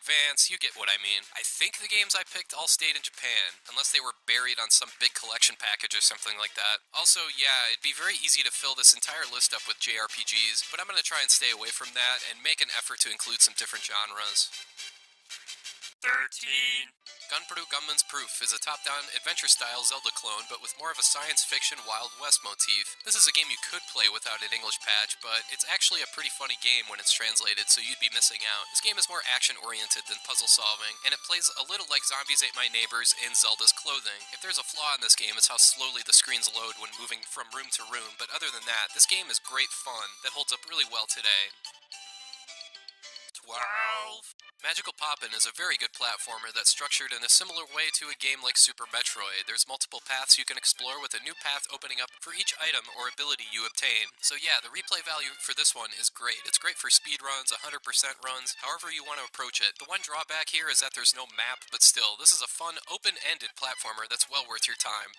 Advance, you get what I mean. I think the games I picked all stayed in Japan, unless they were buried on some big collection package or something like that. Also, yeah, it'd be very easy to fill this entire list up with JRPGs, but I'm gonna try and stay away from that and make an effort to include some different genres. 13. Gunpowder Gunman's Proof is a top-down adventure-style Zelda clone, but with more of a science fiction Wild West motif. This is a game you could play without an English patch, but it's actually a pretty funny game when it's translated, so you'd be missing out. This game is more action-oriented than puzzle-solving, and it plays a little like Zombies Ate My Neighbors in Zelda's clothing. If there's a flaw in this game, it's how slowly the screens load when moving from room to room, but other than that, this game is great fun that holds up really well today. 12. Magical Poppin' is a very good platformer that's structured in a similar way to a game like Super Metroid. There's multiple paths you can explore with a new path opening up for each item or ability you obtain. So yeah, the replay value for this one is great. It's great for speed runs, 100% runs, however you want to approach it. The one drawback here is that there's no map, but still, this is a fun, open-ended platformer that's well worth your time.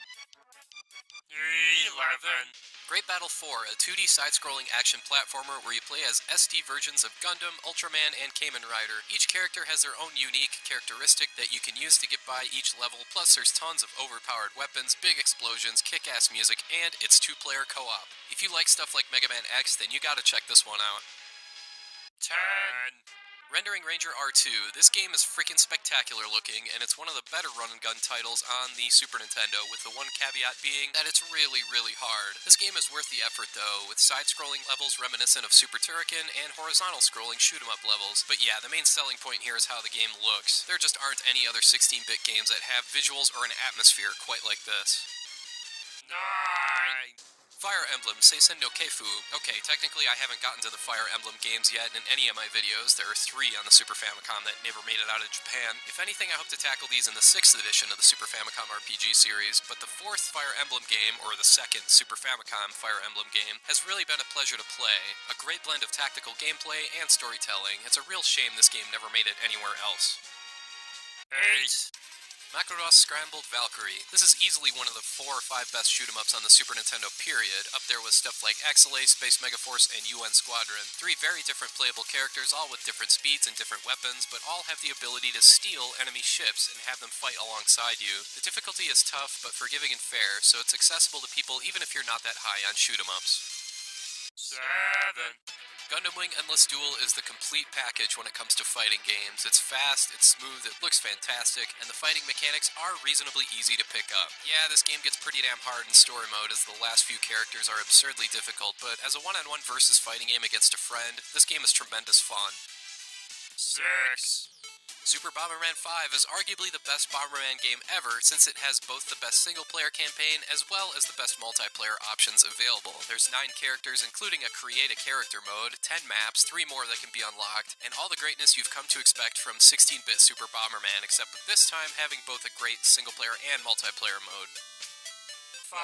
11. Great Battle 4, a 2D side-scrolling action platformer where you play as SD versions of Gundam, Ultraman, and Kamen Rider. Each character has their own unique characteristic that you can use to get by each level, plus there's tons of overpowered weapons, big explosions, kick-ass music, and it's two-player co-op. If you like stuff like Mega Man X, then you gotta check this one out. 10. Rendering Ranger R2. This game is freaking spectacular looking, and it's one of the better run-and-gun titles on the Super Nintendo, with the one caveat being that it's really, really hard. This game is worth the effort, though, with side-scrolling levels reminiscent of Super Turrican and horizontal-scrolling shoot-'em-up levels. But yeah, the main selling point here is how the game looks. There just aren't any other 16-bit games that have visuals or an atmosphere quite like this. 9. Fire Emblem Seisen no Keifu. Okay, technically I haven't gotten to the Fire Emblem games yet in any of my videos. There are 3 on the Super Famicom that never made it out of Japan. If anything, I hope to tackle these in the 6th edition of the Super Famicom RPG series, but the 4th Fire Emblem game, or the 2nd Super Famicom Fire Emblem game, has really been a pleasure to play. A great blend of tactical gameplay and storytelling. It's a real shame this game never made it anywhere else. 8. Macross Scrambled Valkyrie. This is easily one of the 4 or 5 best shoot-'em-ups on the Super Nintendo period, up there with stuff like Axelay, Space Megaforce, and UN Squadron. 3 very different playable characters, all with different speeds and different weapons, but all have the ability to steal enemy ships and have them fight alongside you. The difficulty is tough, but forgiving and fair, so it's accessible to people even if you're not that high on shoot-'em-ups. 7. Gundam Wing Endless Duel is the complete package when it comes to fighting games. It's fast, it's smooth, it looks fantastic, and the fighting mechanics are reasonably easy to pick up. Yeah, this game gets pretty damn hard in story mode as the last few characters are absurdly difficult, but as a one-on-one versus fighting game against a friend, this game is tremendous fun. 6. Super Bomberman 5 is arguably the best Bomberman game ever since it has both the best single-player campaign as well as the best multiplayer options available. There's 9 characters including a Create a Character mode, 10 maps, 3 more that can be unlocked, and all the greatness you've come to expect from 16-bit Super Bomberman, except this time having both a great single-player and multiplayer mode. 5.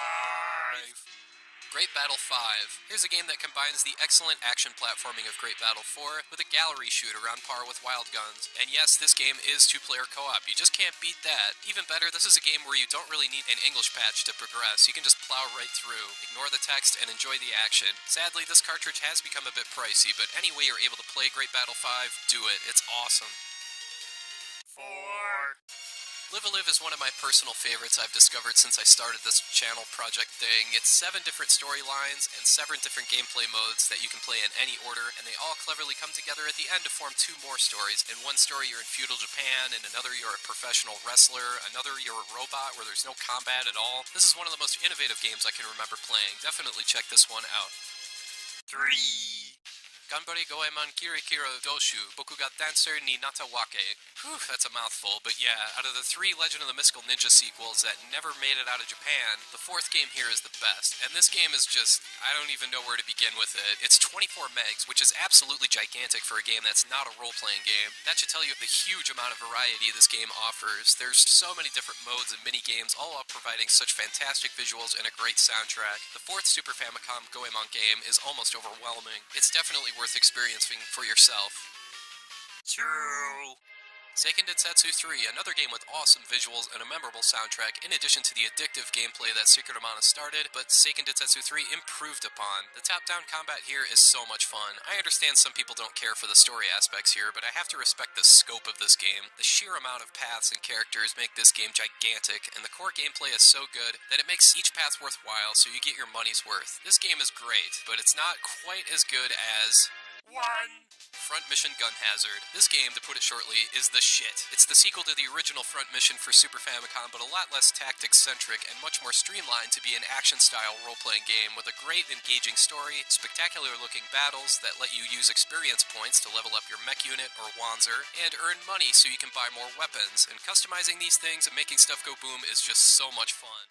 Great Battle 5. Here's a game that combines the excellent action platforming of Great Battle 4 with a gallery shooter on par with Wild Guns. And yes, this game is 2-player co-op. You just can't beat that. Even better, this is a game where you don't really need an English patch to progress. You can just plow right through, ignore the text, and enjoy the action. Sadly, this cartridge has become a bit pricey, but any way you're able to play Great Battle 5, do it. It's awesome. 4. Live a Live is one of my personal favorites I've discovered since I started this channel project thing. It's 7 different storylines and 7 different gameplay modes that you can play in any order, and they all cleverly come together at the end to form 2 more stories. In one story you're in feudal Japan, in another you're a professional wrestler, another you're a robot where there's no combat at all. This is one of the most innovative games I can remember playing. Definitely check this one out. 3. Ganbare Goemon Kirikiro Doshu, Boku ga Dancer ni Natawake. Whew, that's a mouthful, but yeah, out of the 3 Legend of the Mystical Ninja sequels that never made it out of Japan, the 4th game here is the best. And this game is just, I don't even know where to begin with it. It's 24 megs, which is absolutely gigantic for a game that's not a role-playing game. That should tell you the huge amount of variety this game offers. There's so many different modes and mini-games, all while providing such fantastic visuals and a great soundtrack. The 4th Super Famicom Goemon game is almost overwhelming. It's definitely worth experiencing for yourself. 2. Seiken Densetsu 3, another game with awesome visuals and a memorable soundtrack, in addition to the addictive gameplay that Secret of Mana started, but Seiken Densetsu 3 improved upon. The top-down combat here is so much fun. I understand some people don't care for the story aspects here, but I have to respect the scope of this game. The sheer amount of paths and characters make this game gigantic, and the core gameplay is so good that it makes each path worthwhile so you get your money's worth. This game is great, but it's not quite as good as 1. Front Mission Gun Hazard. This game, to put it shortly, is the shit. It's the sequel to the original Front Mission for Super Famicom, but a lot less tactics-centric and much more streamlined to be an action-style role-playing game with a great, engaging story, spectacular-looking battles that let you use experience points to level up your mech unit or Wanzer, and earn money so you can buy more weapons, and customizing these things and making stuff go boom is just so much fun.